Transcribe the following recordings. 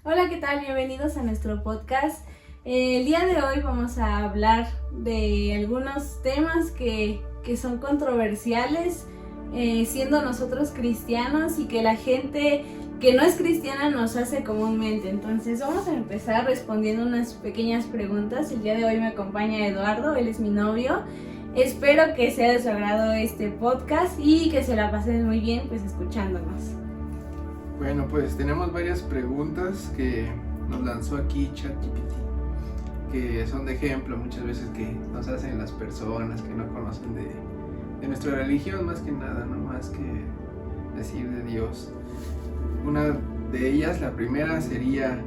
Hola, ¿qué tal? Bienvenidos a nuestro podcast. El día de hoy vamos a hablar de algunos temas que son controversiales, siendo nosotros cristianos y que la gente que no es cristiana nos hace comúnmente. Entonces vamos a empezar respondiendo unas pequeñas preguntas. El día de hoy me acompaña Eduardo, él es mi novio. Espero que sea de su agrado este podcast y que se la pasen muy bien pues escuchándonos. Bueno, pues tenemos varias preguntas que nos lanzó aquí ChatGPT, que son de ejemplo muchas veces que nos hacen las personas que no conocen de nuestra religión, más que nada, no más que decir de Dios. Una de ellas, la primera, sería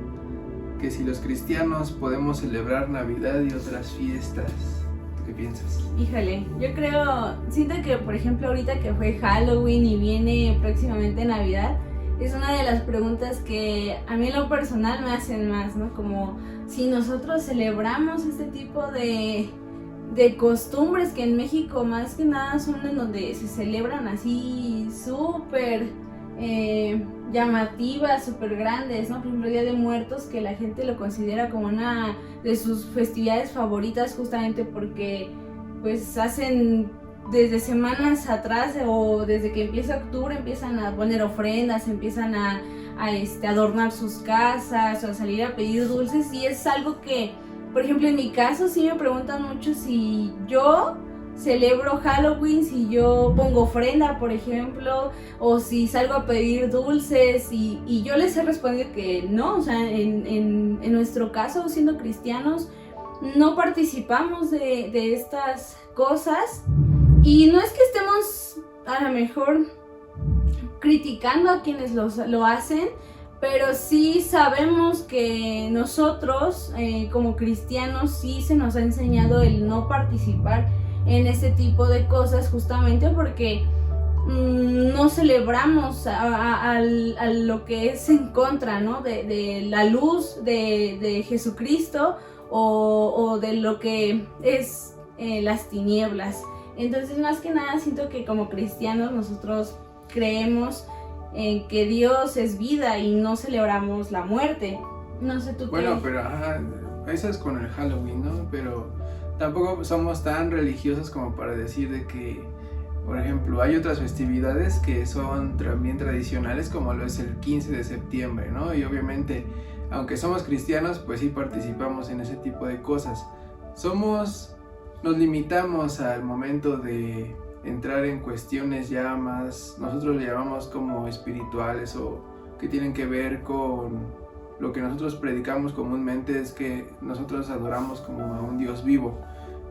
que si los cristianos podemos celebrar Navidad y otras fiestas. ¿Tú qué piensas? Híjole, siento que por ejemplo ahorita que fue Halloween y viene próximamente Navidad, es una de las preguntas que a mí en lo personal me hacen más, ¿no? Como si nosotros celebramos este tipo de costumbres que en México más que nada son en donde se celebran así súper llamativas, súper grandes, ¿no? Por ejemplo, el Día de Muertos, que la gente lo considera como una de sus festividades favoritas justamente porque pues hacen desde semanas atrás o desde que empieza octubre empiezan a poner ofrendas, empiezan a adornar sus casas o a salir a pedir dulces, y es algo que, por ejemplo, en mi caso sí me preguntan mucho si yo celebro Halloween, si yo pongo ofrenda, por ejemplo, o si salgo a pedir dulces, y yo les he respondido que no, o sea, en nuestro caso, siendo cristianos, no participamos de estas cosas. Y no es que estemos a lo mejor criticando a quienes lo hacen, pero sí sabemos que nosotros como cristianos sí se nos ha enseñado el no participar en este tipo de cosas, justamente porque no celebramos a lo que es en contra, ¿no? de la luz de Jesucristo o de lo que es las tinieblas. Entonces, más que nada, siento que como cristianos nosotros creemos en que Dios es vida y no celebramos la muerte. No sé tú qué. Bueno, pero eso es con el Halloween, ¿no? Pero tampoco somos tan religiosos como para decir de que, por ejemplo, hay otras festividades que son también tradicionales, como lo es el 15 de septiembre, ¿no? Y obviamente, aunque somos cristianos, pues sí participamos en ese tipo de cosas. Nos limitamos al momento de entrar en cuestiones ya más, nosotros le llamamos como espirituales o que tienen que ver con lo que nosotros predicamos comúnmente, es que nosotros adoramos como a un Dios vivo.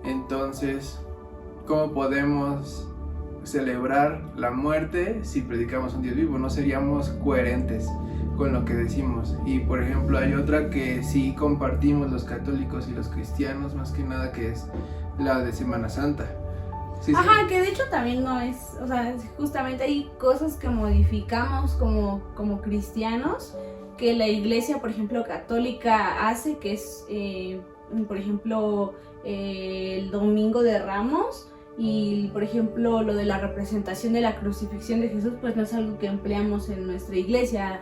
Entonces, ¿cómo podemos celebrar la muerte si predicamos a un Dios vivo? No seríamos coherentes con lo que decimos. Y por ejemplo hay otra que sí compartimos los católicos y los cristianos, más que nada, que es la de Semana Santa. Sí, Ajá, que de hecho también no es, o sea, justamente hay cosas que modificamos como cristianos que la iglesia, por ejemplo, católica hace, que es, por ejemplo, el Domingo de Ramos. Y por ejemplo lo de la representación de la crucifixión de Jesús, pues no es algo que empleamos en nuestra iglesia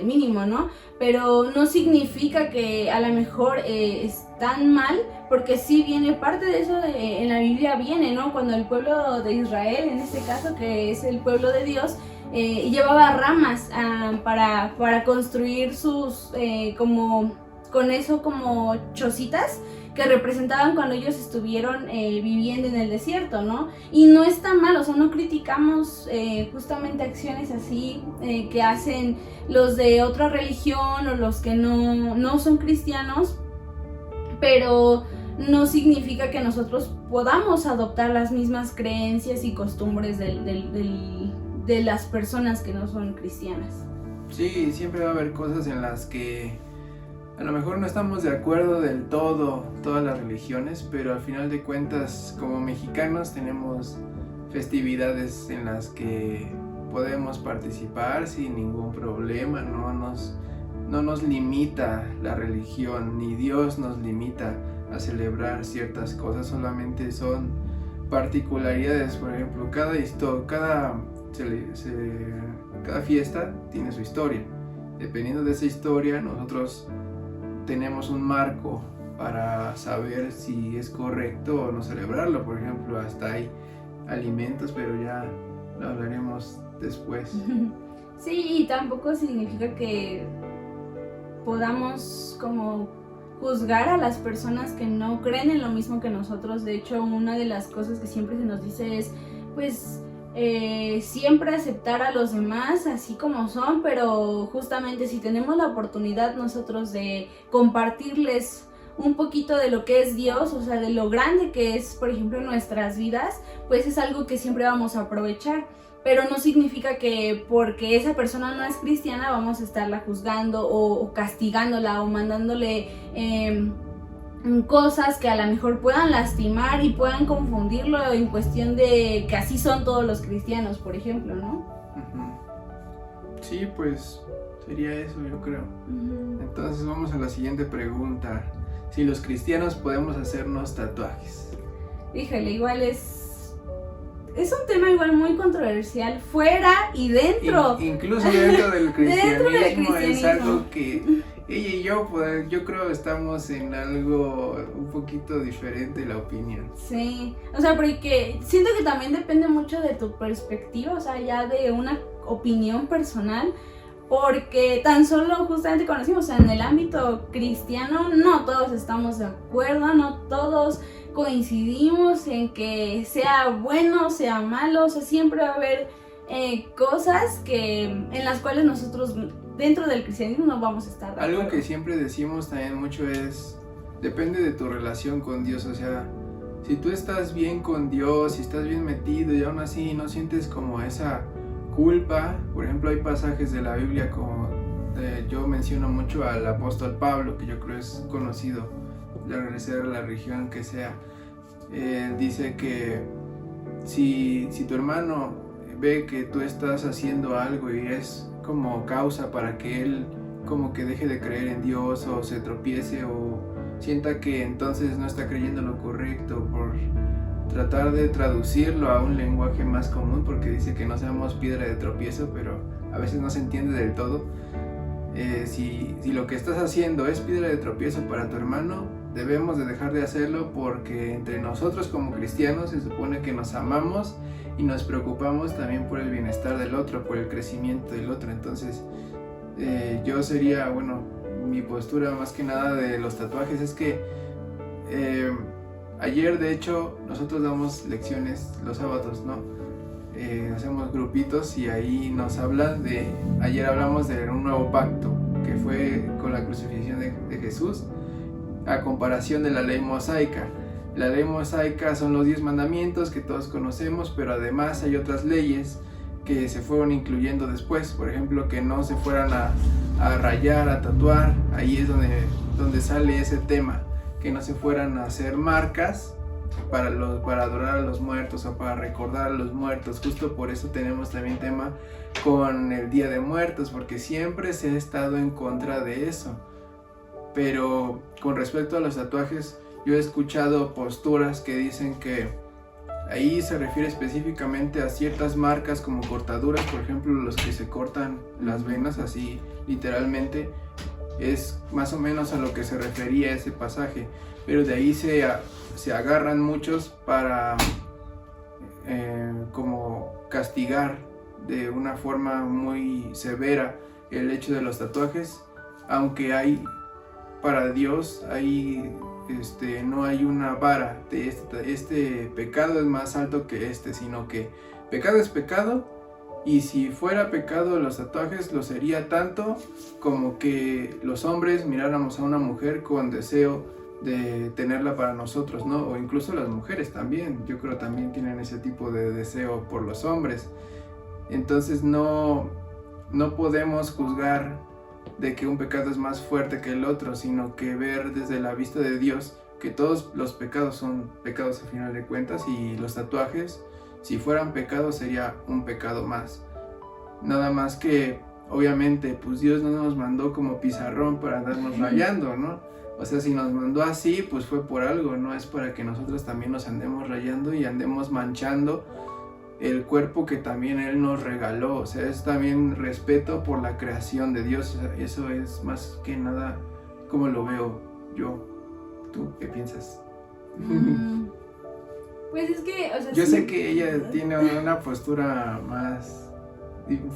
mínimo, ¿no? Pero no significa que a lo mejor es tan mal, porque sí viene parte de eso, en la Biblia viene, ¿no? Cuando el pueblo de Israel, en este caso que es el pueblo de Dios, llevaba ramas para construir sus, como con eso como chocitas que representaban cuando ellos estuvieron viviendo en el desierto, ¿no? Y no está mal, o sea, no criticamos justamente acciones así que hacen los de otra religión o los que no son cristianos, pero no significa que nosotros podamos adoptar las mismas creencias y costumbres de las personas que no son cristianas. Sí, siempre va a haber cosas en las que a lo mejor no estamos de acuerdo del todo, todas las religiones, pero al final de cuentas, como mexicanos, tenemos festividades en las que podemos participar sin ningún problema. No nos limita la religión, ni Dios nos limita a celebrar ciertas cosas, solamente son particularidades. Por ejemplo, cada fiesta tiene su historia. dependiendo de esa historia, nosotros tenemos un marco para saber si es correcto o no celebrarlo. Por ejemplo, hasta hay alimentos, pero ya lo hablaremos después. Sí, y tampoco significa que podamos como juzgar a las personas que no creen en lo mismo que nosotros. De hecho, una de las cosas que siempre se nos dice es, pues, siempre aceptar a los demás así como son, pero justamente si tenemos la oportunidad nosotros de compartirles un poquito de lo que es Dios, o sea, de lo grande que es, por ejemplo, en nuestras vidas, pues es algo que siempre vamos a aprovechar. Pero no significa que porque esa persona no es cristiana vamos a estarla juzgando o castigándola o mandándole cosas que a lo mejor puedan lastimar y puedan confundirlo en cuestión de que así son todos los cristianos, por ejemplo, ¿no? Sí, pues sería eso, yo creo. Entonces vamos a la siguiente pregunta. Si los cristianos podemos hacernos tatuajes. Híjole, igual es un tema igual muy controversial, fuera y dentro. Incluso dentro del cristianismo, cristianismo es algo que ella y yo, pues, yo creo estamos en algo un poquito diferente la opinión. Sí, o sea, porque siento que también depende mucho de tu perspectiva, o sea, ya de una opinión personal. Porque tan solo justamente conocimos, o sea, en el ámbito cristiano no todos estamos de acuerdo, no todos coincidimos en que sea bueno, sea malo, o sea, siempre va a haber cosas en las cuales nosotros dentro del cristianismo no vamos a estar de acuerdo. Algo que siempre decimos también mucho es, depende de tu relación con Dios, o sea, si tú estás bien con Dios, si estás bien metido y aún así no sientes como esa culpa. Por ejemplo, hay pasajes de la Biblia como yo menciono mucho al apóstol Pablo, que yo creo es conocido, sea la religión que sea. Dice que si tu hermano ve que tú estás haciendo algo y es como causa para que él como que deje de creer en Dios o se tropiece o sienta que entonces no está creyendo lo correcto, por tratar de traducirlo a un lenguaje más común, porque dice que no seamos piedra de tropiezo, pero a veces no se entiende del todo. Si lo que estás haciendo es piedra de tropiezo para tu hermano, debemos de dejar de hacerlo, porque entre nosotros como cristianos se supone que nos amamos y nos preocupamos también por el bienestar del otro, por el crecimiento del otro. Entonces yo sería, bueno, mi postura más que nada de los tatuajes es que ayer, de hecho, nosotros damos lecciones los sábados, ¿no? Hacemos grupitos y ahí nos hablan ayer hablamos de un nuevo pacto, que fue con la crucifixión de Jesús, a comparación de la ley mosaica. La ley mosaica son los 10 mandamientos que todos conocemos, pero además hay otras leyes que se fueron incluyendo después. Por ejemplo, que no se fueran a rayar, a tatuar. Ahí es donde sale ese tema, que no se fueran a hacer marcas para adorar a los muertos o para recordar a los muertos. Justo por eso tenemos también tema con el Día de Muertos, porque siempre se ha estado en contra de eso. Pero con respecto a los tatuajes, yo he escuchado posturas que dicen que ahí se refiere específicamente a ciertas marcas como cortaduras. Por ejemplo, los que se cortan las venas así literalmente, es más o menos a lo que se refería ese pasaje, pero de ahí se agarran muchos para como castigar de una forma muy severa el hecho de los tatuajes, aunque para Dios no hay una vara de este pecado es más alto que sino que pecado es pecado. Y si fuera pecado los tatuajes, lo sería tanto como que los hombres miráramos a una mujer con deseo de tenerla para nosotros, ¿no? O incluso las mujeres también, yo creo también tienen ese tipo de deseo por los hombres. Entonces no podemos juzgar de que un pecado es más fuerte que el otro, sino que ver desde la vista de Dios que todos los pecados son pecados a final de cuentas, y los tatuajes, si fueran pecados, sería un pecado más. Nada más que, obviamente, pues Dios no nos mandó como pizarrón para andarnos rayando, ¿no? O sea, si nos mandó así, pues fue por algo, no es para que nosotros también nos andemos rayando y andemos manchando el cuerpo que también Él nos regaló. O sea, es también respeto por la creación de Dios. O sea, eso es más que nada como lo veo yo. ¿Tú qué piensas? Pues es que, o sea, yo sí, sé que ella tiene una postura más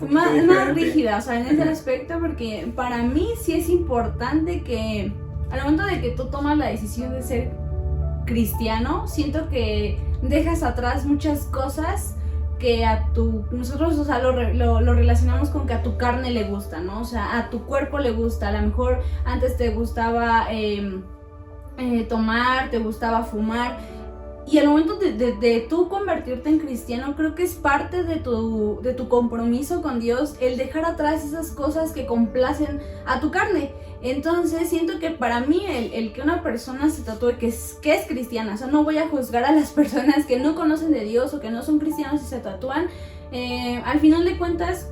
más rígida, o sea, en ese aspecto, porque para mí sí es importante que al momento de que tú tomas la decisión de ser cristiano, siento que dejas atrás muchas cosas que nosotros, o sea, lo relacionamos con que a tu carne le gusta, ¿no? O sea, a tu cuerpo le gusta. A lo mejor antes te gustaba tomar, te gustaba fumar, y al momento de tú convertirte en cristiano, creo que es parte de tu compromiso con Dios el dejar atrás esas cosas que complacen a tu carne. Entonces siento que para mí el que una persona se tatúe que es cristiana, o sea, no voy a juzgar a las personas que no conocen de Dios o que no son cristianos y se tatúan. Al final de cuentas,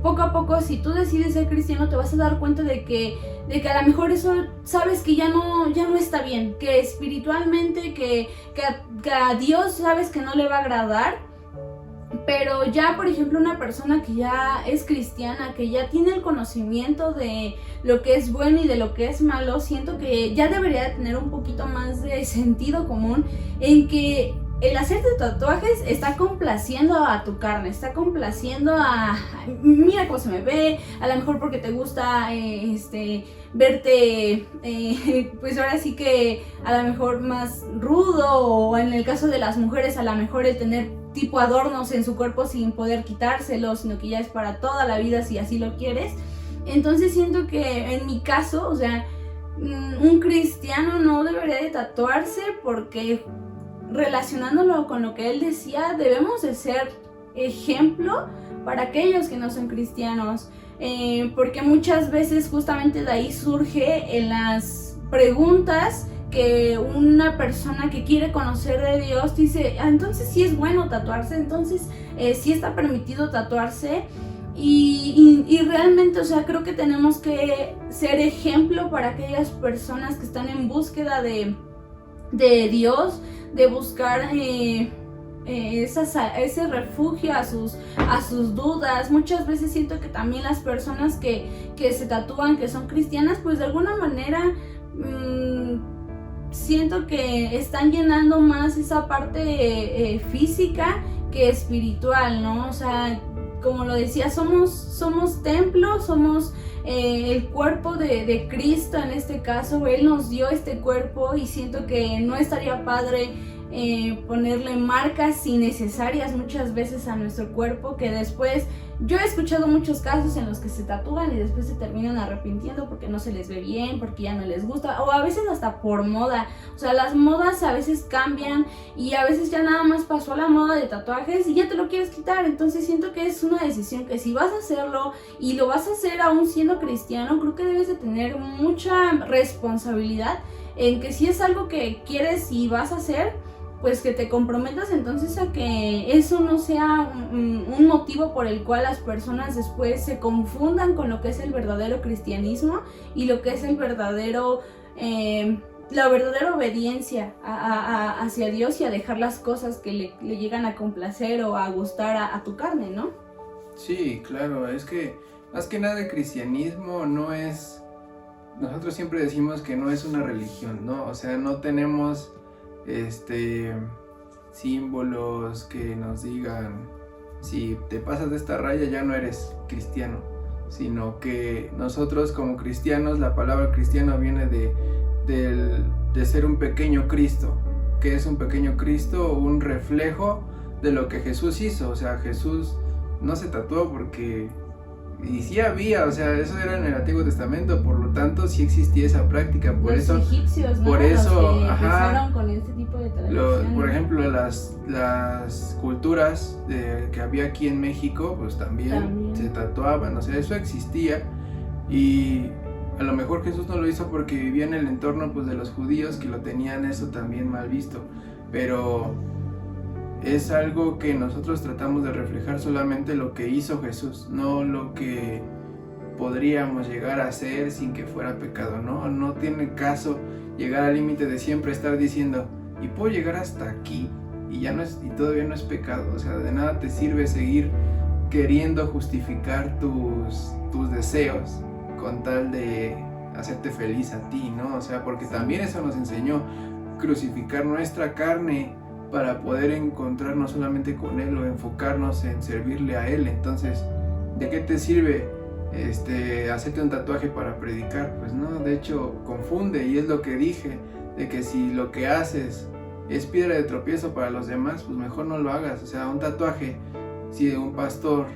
poco a poco, si tú decides ser cristiano, te vas a dar cuenta de que a lo mejor eso sabes que ya no está bien, que espiritualmente, que a Dios sabes que no le va a agradar. Pero ya, por ejemplo, una persona que ya es cristiana, que ya tiene el conocimiento de lo que es bueno y de lo que es malo, siento que ya debería de tener un poquito más de sentido común en que el hacerte tatuajes está complaciendo a tu carne, está complaciendo mira cómo se me ve, a lo mejor porque te gusta verte, pues ahora sí que a lo mejor más rudo, o en el caso de las mujeres a lo mejor el tener tipo adornos en su cuerpo sin poder quitárselos, sino que ya es para toda la vida si así lo quieres. Entonces siento que en mi caso, o sea, un cristiano no debería de tatuarse, porque relacionándolo con lo que él decía, debemos de ser ejemplo para aquellos que no son cristianos, porque muchas veces justamente de ahí surge en las preguntas que una persona que quiere conocer de Dios dice, entonces sí es bueno tatuarse, entonces sí está permitido tatuarse. Y realmente, o sea, creo que tenemos que ser ejemplo para aquellas personas que están en búsqueda de Dios, de buscar ese refugio a sus dudas. Muchas veces siento que también las personas que se tatúan, que son cristianas, pues de alguna manera siento que están llenando más esa parte física que espiritual, ¿no? O sea, como lo decía, somos templo, somos el cuerpo de Cristo en este caso. Él nos dio este cuerpo y siento que no estaría padre ponerle marcas innecesarias muchas veces a nuestro cuerpo, que después yo he escuchado muchos casos en los que se tatúan y después se terminan arrepintiendo porque no se les ve bien, porque ya no les gusta, o a veces hasta por moda. O sea, las modas a veces cambian y a veces ya nada más pasó la moda de tatuajes y ya te lo quieres quitar. Entonces siento que es una decisión que si vas a hacerlo y lo vas a hacer aún siendo cristiano, creo que debes de tener mucha responsabilidad en que si es algo que quieres y vas a hacer, pues que te comprometas entonces a que eso no sea un motivo por el cual las personas después se confundan con lo que es el verdadero cristianismo y lo que es la verdadera obediencia hacia Dios, y a dejar las cosas que le llegan a complacer o a gustar a tu carne, ¿no? Sí, claro, es que más que nada el cristianismo no es, nosotros siempre decimos que no es una religión, ¿no? O sea, no tenemos símbolos que nos digan, si te pasas de esta raya ya no eres cristiano, sino que nosotros como cristianos, la palabra cristiano viene de ser un pequeño Cristo. ¿Qué es un pequeño Cristo? Un reflejo de lo que Jesús hizo. O sea, Jesús no se tatuó porque... Y sí había, o sea, eso era en el Antiguo Testamento, por lo tanto sí existía esa práctica, por los eso egipcios, ¿no? Por eso, los que empezaron con este tipo de tradiciones. por ejemplo, las culturas que había aquí en México, pues también se tatuaban, o sea, eso existía, y a lo mejor Jesús no lo hizo porque vivía en el entorno, pues, de los judíos, que lo tenían eso también mal visto, pero es algo que nosotros tratamos de reflejar solamente lo que hizo Jesús, no lo que podríamos llegar a hacer sin que fuera pecado, ¿no? No tiene caso llegar al límite de siempre estar diciendo, y puedo llegar hasta aquí, y todavía no es pecado. O sea, de nada te sirve seguir queriendo justificar tus deseos con tal de hacerte feliz a ti, ¿no? O sea, porque también eso nos enseñó, crucificar nuestra carne para poder encontrarnos solamente con Él o enfocarnos en servirle a Él. Entonces, ¿de qué te sirve hacerte un tatuaje para predicar? Pues no, de hecho confunde, y es lo que dije, de que si lo que haces es piedra de tropiezo para los demás, pues mejor no lo hagas. O sea, un tatuaje, si un pastor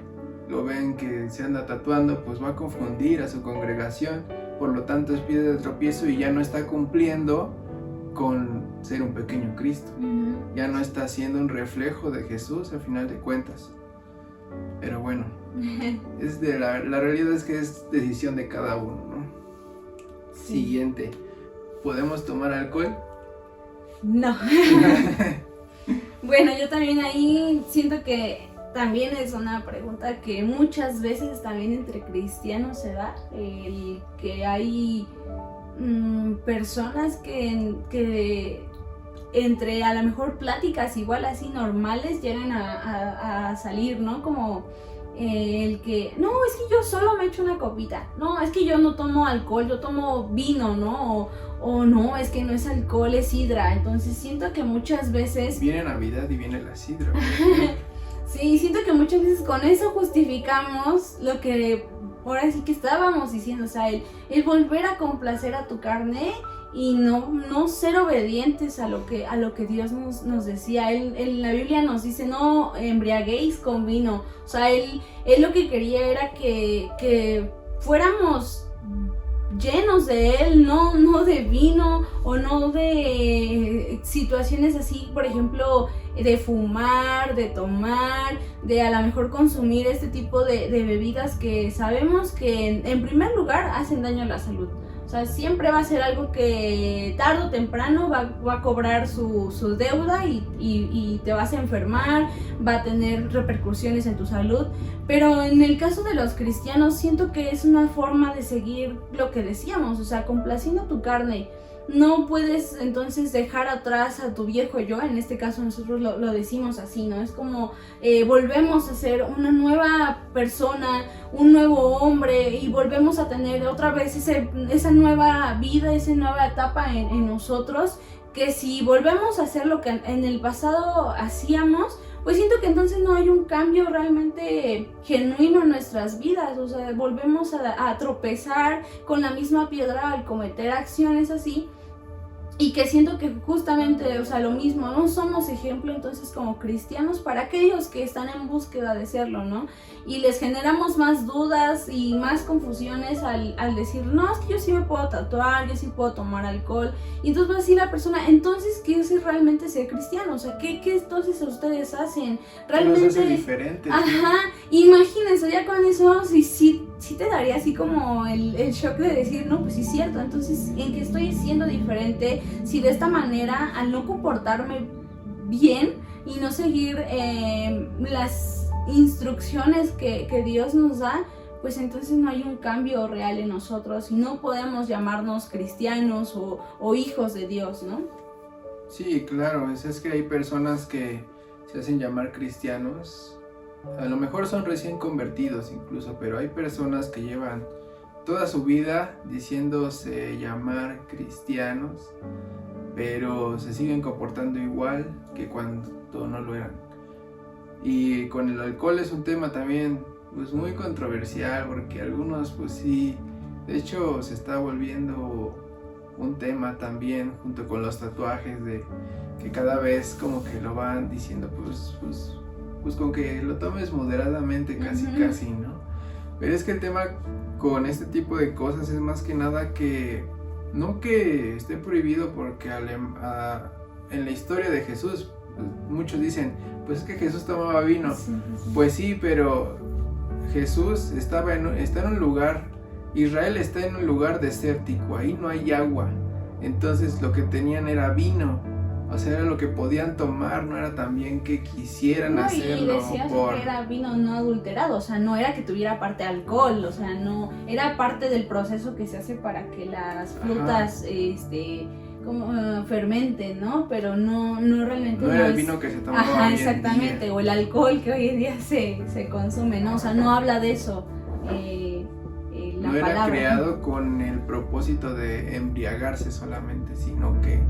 lo ven que se anda tatuando, pues va a confundir a su congregación, por lo tanto es piedra de tropiezo y ya no está cumpliendo con ser un pequeño Cristo. Ya no está siendo un reflejo de Jesús al final de cuentas. Pero bueno, la realidad es que es decisión de cada uno, ¿no? Sí. Siguiente, ¿podemos tomar alcohol? No. Bueno, yo también ahí siento que también es una pregunta que muchas veces también entre cristianos se da, el que hay personas que entre a lo mejor pláticas igual así normales llegan a salir, ¿no? Como el que, no, es que yo solo me echo una copita, no, es que yo no tomo alcohol, yo tomo vino, ¿no? O no, es que no es alcohol, es sidra. Entonces siento que muchas veces... Viene Navidad y viene la sidra. Sí, siento que muchas veces con eso justificamos lo que ahora sí que estábamos diciendo, o sea, el volver a complacer a tu carne y no ser obedientes a lo que Dios nos decía. Él la Biblia nos dice, no embriaguéis con vino. O sea, él lo que quería era que fuéramos llenos de Él, no de vino o no de situaciones así, por ejemplo, de fumar, de tomar, de a lo mejor consumir este tipo de bebidas que sabemos que en primer lugar hacen daño a la salud. O sea, siempre va a ser algo que tarde o temprano va a cobrar su deuda y te vas a enfermar, va a tener repercusiones en tu salud. Pero en el caso de los cristianos siento que es una forma de seguir lo que decíamos, o sea, complaciendo tu carne. No puedes entonces dejar atrás a tu viejo yo, en este caso nosotros lo decimos así, ¿no? Es como volvemos a ser una nueva persona, un nuevo hombre y volvemos a tener otra vez esa nueva vida, esa nueva etapa en nosotros, que si volvemos a hacer lo que en el pasado hacíamos, pues siento que entonces no hay un cambio realmente genuino en nuestras vidas. O sea, volvemos a tropezar con la misma piedra al cometer acciones así. Y que siento que justamente, o sea, lo mismo, no somos ejemplo entonces como cristianos para aquellos que están en búsqueda de serlo, ¿no? Y les generamos más dudas y más confusiones al decir, no, es que yo sí me puedo tatuar, yo sí puedo tomar alcohol. Y entonces va a decir la persona, entonces, ¿qué es realmente ser cristiano? O sea, ¿qué entonces ustedes hacen? Realmente... Nos hace diferentes. Ajá, imagínense, ya con eso, sí te daría así como el shock de decir, no, pues sí es cierto, entonces, ¿en qué estoy siendo diferente? Si de esta manera, al no comportarme bien y no seguir las instrucciones que Dios nos da, pues entonces no hay un cambio real en nosotros y no podemos llamarnos cristianos o hijos de Dios, ¿no? Sí, claro, es que hay personas que se hacen llamar cristianos, a lo mejor son recién convertidos incluso, pero hay personas que llevan toda su vida diciéndose llamar cristianos, pero se siguen comportando igual que cuando no lo eran. Y con el alcohol es un tema también pues muy controversial, porque algunos pues sí, de hecho se está volviendo un tema también junto con los tatuajes, de que cada vez como que lo van diciendo pues con que lo tomes moderadamente, casi, ¿no? Pero es que el tema con este tipo de cosas es más que nada que no que esté prohibido, porque en la historia de Jesús muchos dicen, pues es que Jesús tomaba vino. Sí. Pues sí, pero Jesús está en un lugar, Israel está en un lugar desértico, ahí no hay agua, entonces lo que tenían era vino. O sea, era lo que podían tomar, no era también que quisieran hacerlo. Y decías que era vino no adulterado, o sea, no era que tuviera parte de alcohol, o sea, no, era parte del proceso que se hace para que las frutas como fermente, ¿no? Pero no realmente no era el vino que se tomaba ajá, hoy en exactamente, día. o el alcohol que hoy en día se consume, ¿no? O sea, no habla de eso la no era palabra. creado con el propósito de embriagarse solamente, sino que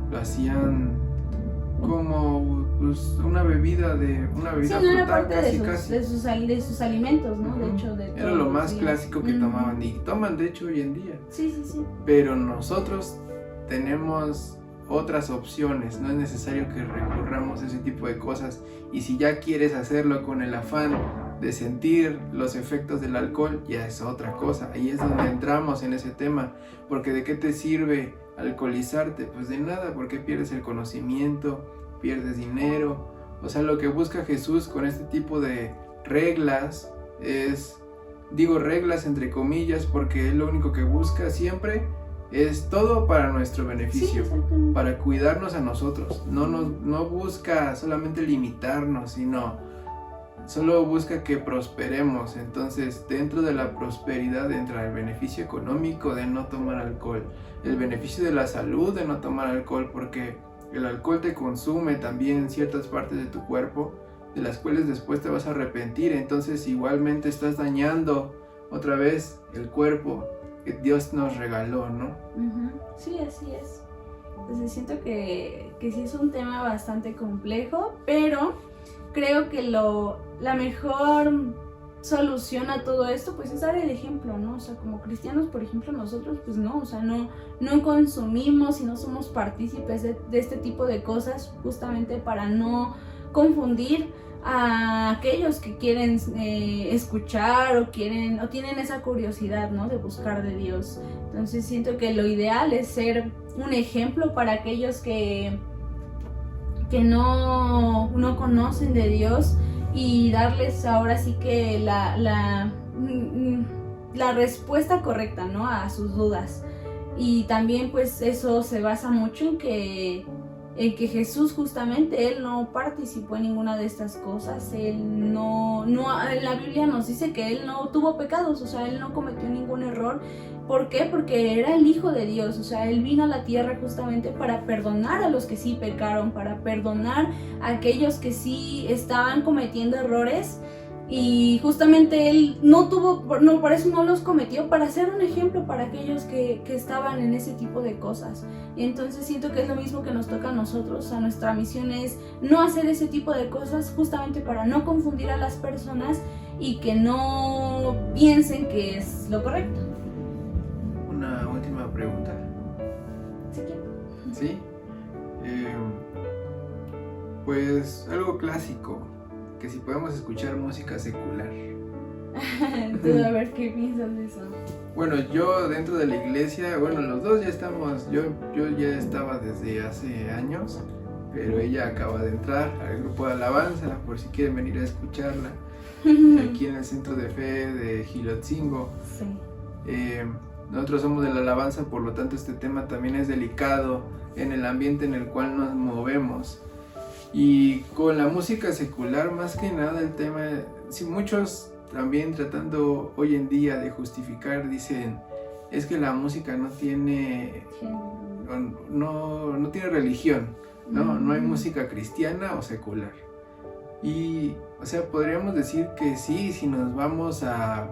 lo hacían como pues, una bebida Sí, frutal, no era parte casi. de sus alimentos, ¿no? De hecho, de Era todos lo los más días. clásico que tomaban y toman de hecho hoy en día. Sí. Pero nosotros tenemos otras opciones, no es necesario que recurramos a ese tipo de cosas. Y si ya quieres hacerlo con el afán de sentir los efectos del alcohol, ya es otra cosa. Ahí es donde entramos en ese tema, porque ¿de qué te sirve alcoholizarte? Pues de nada, porque pierdes el conocimiento, pierdes dinero. O sea, lo que busca Jesús con este tipo de reglas es, digo reglas entre comillas, porque él lo único que busca siempre es todo para nuestro beneficio, Sí, para cuidarnos a nosotros. No busca solamente limitarnos, sino solo busca que prosperemos. Entonces, dentro de la prosperidad entra el beneficio económico de no tomar alcohol, el beneficio de la salud de no tomar alcohol, porque el alcohol te consume también en ciertas partes de tu cuerpo, de las cuales después te vas a arrepentir. Entonces, igualmente estás dañando otra vez el cuerpo que Dios nos regaló, ¿no? Sí, así es. Entonces siento que sí es un tema bastante complejo, pero creo que la mejor solución a todo esto pues es dar el ejemplo, ¿no? O sea, como cristianos, por ejemplo, nosotros pues no, o sea, no consumimos y no somos partícipes de este tipo de cosas, justamente para no confundir a aquellos que quieren escuchar o tienen esa curiosidad, ¿no? De buscar de Dios. Entonces siento que lo ideal es ser un ejemplo para aquellos que no conocen de Dios, y darles ahora sí que la respuesta correcta, ¿no? A sus dudas. Y también pues eso se basa mucho en que Jesús justamente, él no participó en ninguna de estas cosas. Él no, la Biblia nos dice que él no tuvo pecados, o sea, él no cometió ningún error. ¿Por qué? Porque era el Hijo de Dios, o sea, él vino a la tierra justamente para perdonar a los que sí pecaron, para perdonar a aquellos que sí estaban cometiendo errores. Y justamente él por eso no los cometió, para ser un ejemplo para aquellos que estaban en ese tipo de cosas. Entonces siento que es lo mismo que nos toca a nosotros. O sea, nuestra misión es no hacer ese tipo de cosas, justamente para no confundir a las personas y que no piensen que es lo correcto. Una última pregunta. ¿Sí? Pues algo clásico, que si podemos escuchar música secular. Tú, a ver qué piensas de eso. Bueno, yo dentro de la iglesia, bueno, los dos ya estamos, yo ya estaba desde hace años, pero ella acaba de entrar al grupo de alabanza, por si quieren venir a escucharla, aquí en el Centro de Fe de Gilotzingo. Sí. Nosotros somos de la alabanza, por lo tanto este tema también es delicado en el ambiente en el cual nos movemos. Y con la música secular, más que nada el tema, si muchos también tratando hoy en día de justificar, dicen, es que la música no tiene religión, no hay música cristiana o secular. Y, o sea, podríamos decir que sí, si nos vamos a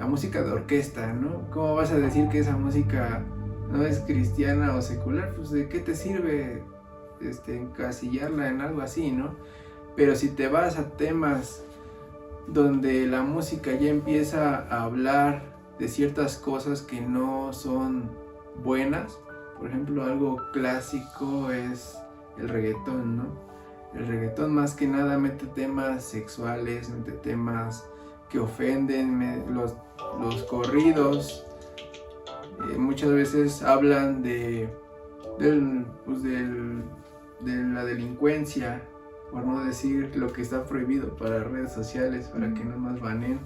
música de orquesta, ¿no? ¿Cómo vas a decir que esa música no es cristiana o secular? Pues ¿de qué te sirve encasillarla en algo así, ¿no? Pero si te vas a temas donde la música ya empieza a hablar de ciertas cosas que no son buenas, por ejemplo, algo clásico es el reggaetón, ¿no? El reggaetón más que nada mete temas sexuales, mete temas que ofenden, los corridos muchas veces hablan de la delincuencia, por no decir lo que está prohibido para redes sociales, para que no nos baneen.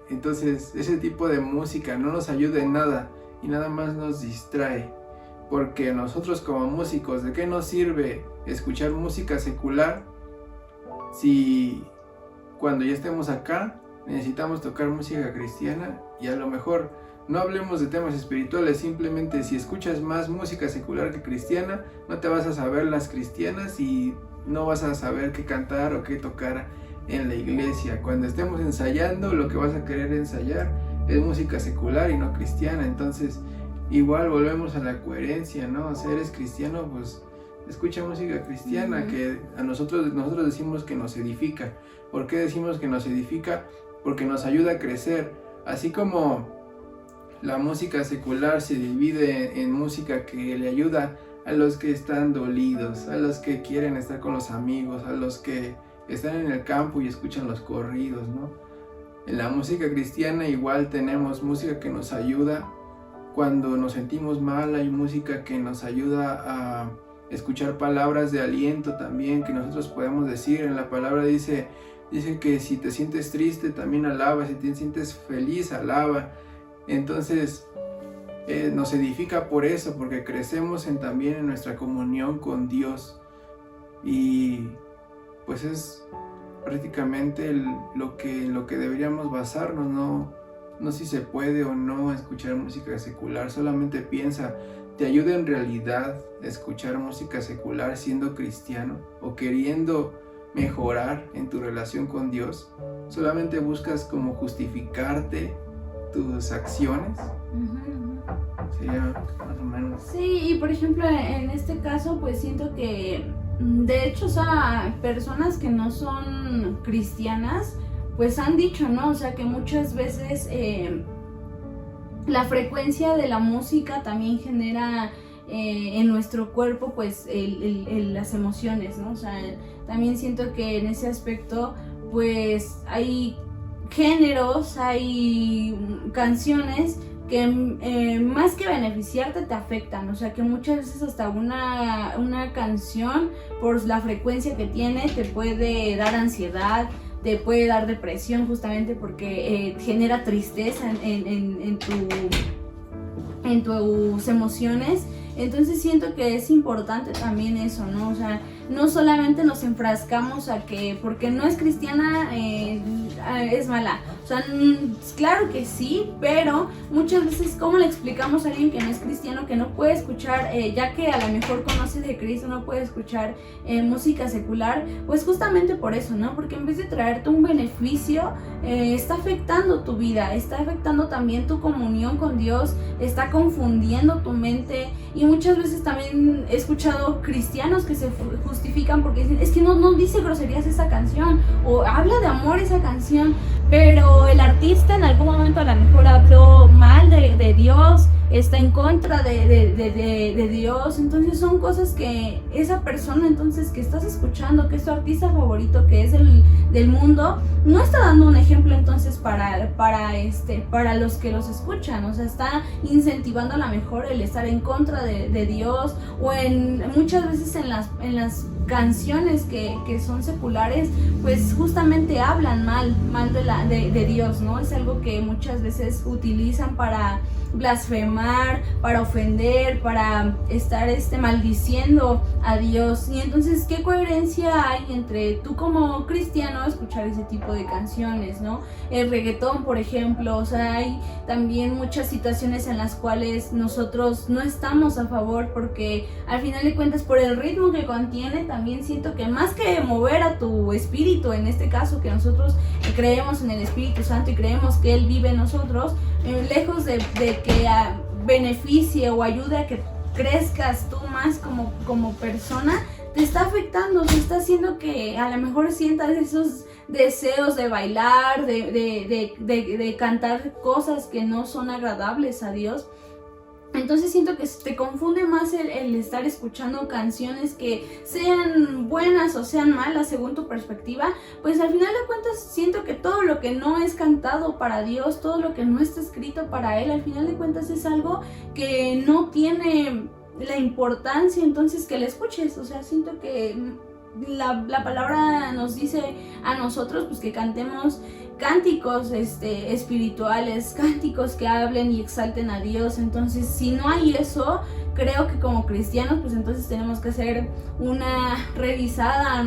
Entonces ese tipo de música no nos ayuda en nada y nada más nos distrae, porque nosotros como músicos, ¿de qué nos sirve escuchar música secular si cuando ya estemos acá necesitamos tocar música cristiana y a lo mejor no hablemos de temas espirituales, simplemente si escuchas más música secular que cristiana, no te vas a saber las cristianas y no vas a saber qué cantar o qué tocar en la iglesia. Cuando estemos ensayando, lo que vas a querer ensayar es música secular y no cristiana. Entonces igual volvemos a la coherencia, ¿no? O sea, eres cristiano, pues escucha música cristiana, que a nosotros decimos que nos edifica. ¿Por qué decimos que nos edifica? Porque nos ayuda a crecer. Así como la música secular se divide en música que le ayuda a los que están dolidos, a los que quieren estar con los amigos, a los que están en el campo y escuchan los corridos, ¿no? En la música cristiana igual tenemos música que nos ayuda cuando nos sentimos mal, hay música que nos ayuda a escuchar palabras de aliento también que nosotros podemos decir. En la palabra dice que si te sientes triste también alaba, si te sientes feliz alaba. Entonces nos edifica por eso, porque crecemos también en nuestra comunión con Dios, y pues es prácticamente lo que deberíamos basarnos, no si se puede o no escuchar música secular. Solamente piensa, ¿te ayuda en realidad escuchar música secular siendo cristiano o queriendo mejorar en tu relación con Dios? ¿Solamente buscas como justificarte tus acciones? Sería más o menos. Sí, y por ejemplo en este caso pues siento que de hecho, o sea, personas que no son cristianas pues han dicho, ¿no? O sea, que muchas veces la frecuencia de la música también genera en nuestro cuerpo pues las emociones, ¿no? O sea, también siento que en ese aspecto pues hay géneros, hay canciones que más que beneficiarte te afectan, o sea que muchas veces hasta una canción por la frecuencia que tiene te puede dar ansiedad, te puede dar depresión, justamente porque genera tristeza en tus emociones. Entonces siento que es importante también eso, ¿no? O sea, no solamente nos enfrascamos a que porque no es cristiana es mala. O sea, claro que sí, pero muchas veces, ¿cómo le explicamos a alguien que no es cristiano, que no puede escuchar, ya que a lo mejor conoce de Cristo, no puede escuchar música secular? Pues justamente por eso, ¿no? Porque en vez de traerte un beneficio, está afectando tu vida, está afectando también tu comunión con Dios, está confundiendo tu mente. Y muchas veces también he escuchado cristianos que se justifican porque dicen, es que no dice groserías esa canción, o habla de amor esa canción, pero el artista en algún momento a lo mejor habló mal de Dios, está en contra de Dios. Entonces son cosas que esa persona entonces que estás escuchando, que es tu artista favorito, que es del mundo, no está dando un ejemplo entonces para los que los escuchan. O sea, está incentivando a lo mejor el estar en contra de Dios, o muchas veces en las canciones que son seculares, pues justamente hablan mal de Dios, ¿no? Es algo que muchas veces utilizan para blasfemar, para ofender, para estar maldiciendo a Dios. Y entonces, ¿qué coherencia hay entre tú como cristiano escuchar ese tipo de canciones, ¿no? El reggaetón, por ejemplo, o sea, hay también muchas situaciones en las cuales nosotros no estamos a favor, porque al final de cuentas, por el ritmo que contiene, también siento que más que mover a tu espíritu, en este caso que nosotros creemos en el Espíritu Santo y creemos que Él vive en nosotros, lejos de que beneficie o ayude a que crezcas tú más como persona, te está afectando, te está haciendo que a lo mejor sientas esos deseos de bailar, de cantar cosas que no son agradables a Dios. Entonces siento que te confunde más el estar escuchando canciones que sean buenas o sean malas según tu perspectiva. Pues al final de cuentas siento que todo lo que no es cantado para Dios, todo lo que no está escrito para Él, al final de cuentas es algo que no tiene la importancia entonces que le escuches. O sea, siento que la palabra nos dice a nosotros pues que cantemos cánticos espirituales, cánticos que hablen y exalten a Dios. Entonces, si no hay eso, creo que como cristianos, pues entonces tenemos que hacer una revisada a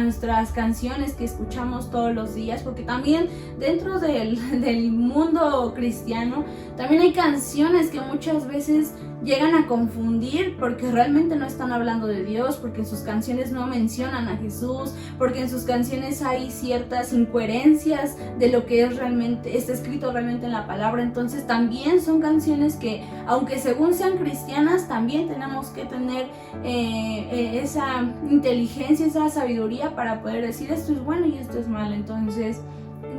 nuestras canciones que escuchamos todos los días, porque también dentro del mundo cristiano también hay canciones que muchas veces llegan a confundir porque realmente no están hablando de Dios, porque en sus canciones no mencionan a Jesús, porque en sus canciones hay ciertas incoherencias de lo que está escrito realmente en la palabra. Entonces también son canciones que, aunque según sean cristianas, también tenemos que tener esa inteligencia, esa sabiduría para poder decir esto es bueno y esto es malo. Entonces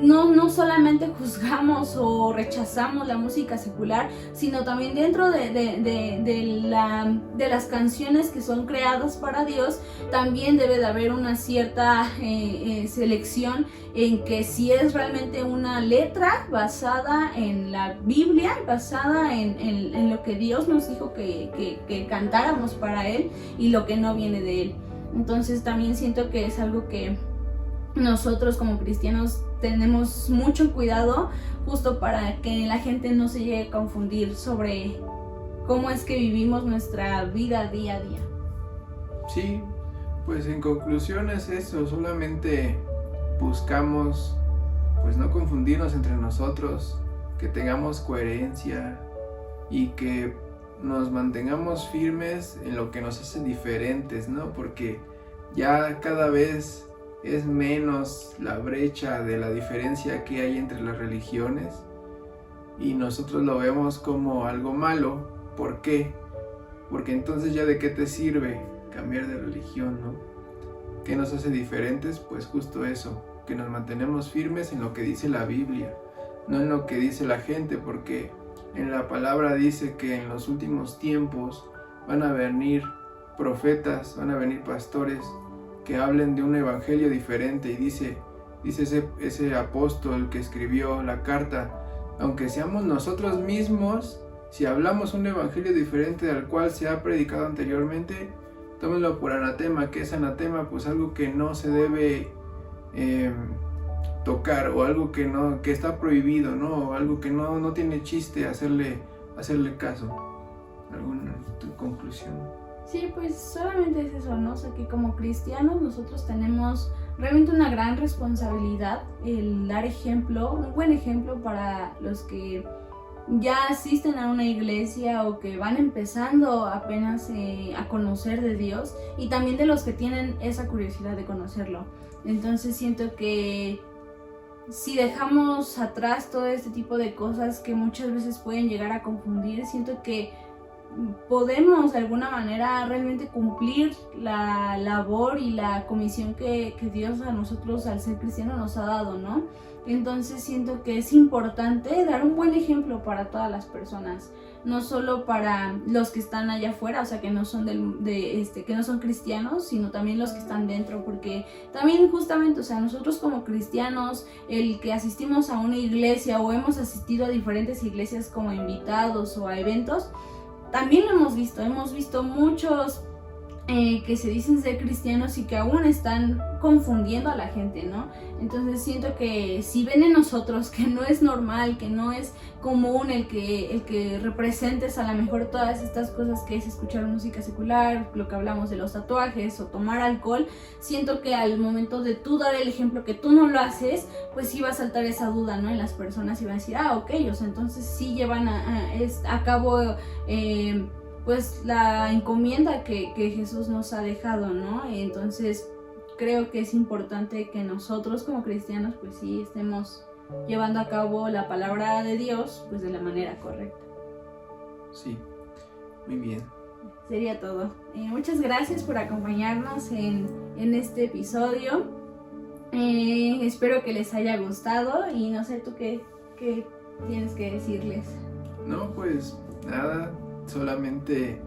no solamente juzgamos o rechazamos la música secular, sino también dentro de las canciones que son creadas para Dios, también debe de haber una cierta selección en que si es realmente una letra basada en la Biblia, basada en lo que Dios nos dijo que cantáramos para Él y lo que no viene de Él. Entonces también siento que es algo que nosotros como cristianos tenemos mucho cuidado, justo para que la gente no se llegue a confundir sobre cómo es que vivimos nuestra vida día a día. Sí, pues en conclusión es eso, solamente buscamos pues no confundirnos entre nosotros, que tengamos coherencia y que nos mantengamos firmes en lo que nos hace diferentes, ¿no? Porque ya cada vez es menos la brecha de la diferencia que hay entre las religiones y nosotros lo vemos como algo malo. ¿Por qué? Porque entonces ya de qué te sirve cambiar de religión, ¿no? ¿Qué nos hace diferentes? Pues justo eso, que nos mantenemos firmes en lo que dice la Biblia, no en lo que dice la gente, porque en la palabra dice que en los últimos tiempos van a venir profetas, van a venir pastores que hablen de un evangelio diferente, y dice ese apóstol que escribió la carta, aunque seamos nosotros mismos, si hablamos un evangelio diferente al cual se ha predicado anteriormente, tómenlo por anatema. ¿Qué es anatema? Pues algo que no se debe tocar, o algo que está prohibido, ¿no? O algo que no tiene chiste hacerle caso. ¿Alguna conclusión? Sí, pues solamente es eso, ¿no? O sea, que como cristianos nosotros tenemos realmente una gran responsabilidad, el dar ejemplo, un buen ejemplo para los que ya asisten a una iglesia o que van empezando apenas a conocer de Dios, y también de los que tienen esa curiosidad de conocerlo. Entonces siento que si dejamos atrás todo este tipo de cosas que muchas veces pueden llegar a confundir, siento que podemos de alguna manera realmente cumplir la labor y la comisión que Dios a nosotros al ser cristianos nos ha dado, ¿no? Entonces siento que es importante dar un buen ejemplo para todas las personas, no solo para los que están allá afuera, o sea, que no son que no son cristianos, sino también los que están dentro, porque también justamente, o sea, nosotros como cristianos, el que asistimos a una iglesia o hemos asistido a diferentes iglesias como invitados o a eventos, también lo hemos visto muchos que se dicen ser cristianos y que aún están confundiendo a la gente, ¿no? Entonces siento que si ven en nosotros que no es normal, que no es común el que representes a lo mejor todas estas cosas que es escuchar música secular, lo que hablamos de los tatuajes o tomar alcohol, siento que al momento de tú dar el ejemplo que tú no lo haces, pues sí va a saltar esa duda, ¿no? En las personas, y van a decir, ok, o sea, entonces sí llevan a cabo pues la encomienda que Jesús nos ha dejado, ¿no? Entonces creo que es importante que nosotros como cristianos pues sí estemos llevando a cabo la palabra de Dios pues de la manera correcta. Sí, muy bien. Sería todo. Muchas gracias por acompañarnos en este episodio. Espero que les haya gustado, y no sé tú qué tienes que decirles. No, pues nada, solamente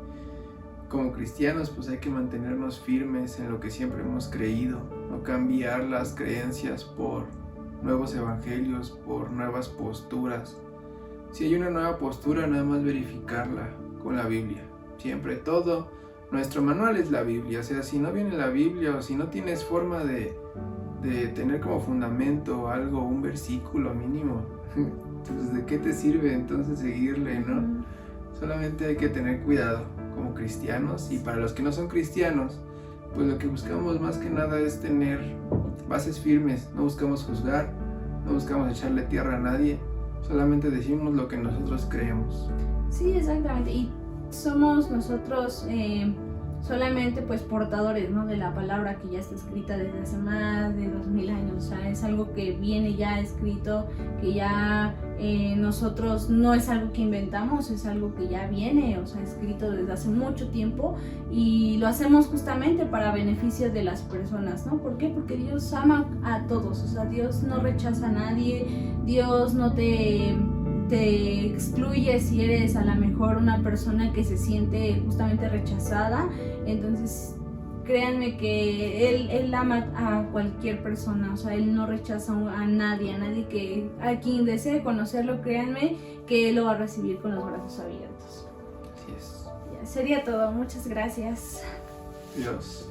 como cristianos pues hay que mantenernos firmes en lo que siempre hemos creído, no cambiar las creencias por nuevos evangelios, por nuevas posturas. Si hay una nueva postura, nada más verificarla con la Biblia. Siempre todo, nuestro manual es la Biblia. O sea, si no viene la Biblia, o si no tienes forma de de tener como fundamento algo, un versículo mínimo. Entonces, ¿de qué te sirve entonces seguirle, no? Solamente hay que tener cuidado como cristianos, y para los que no son cristianos, pues lo que buscamos más que nada es tener bases firmes. No buscamos juzgar, no buscamos echarle tierra a nadie, solamente decimos lo que nosotros creemos. Sí, exactamente, y somos nosotros solamente pues portadores, ¿no?, de la palabra que ya está escrita desde hace más de 2000 años. O sea, es algo que viene ya escrito, que ya nosotros no es algo que inventamos, es algo que ya viene, o sea, escrito desde hace mucho tiempo, y lo hacemos justamente para beneficio de las personas, ¿no? ¿Por qué? Porque Dios ama a todos, o sea, Dios no rechaza a nadie, Dios no te excluye si eres a lo mejor una persona que se siente justamente rechazada. Entonces créanme que él ama a cualquier persona, o sea, él no rechaza a nadie que a quien desee conocerlo, créanme que él lo va a recibir con los brazos abiertos. Así es. Ya, sería todo, muchas gracias. Dios.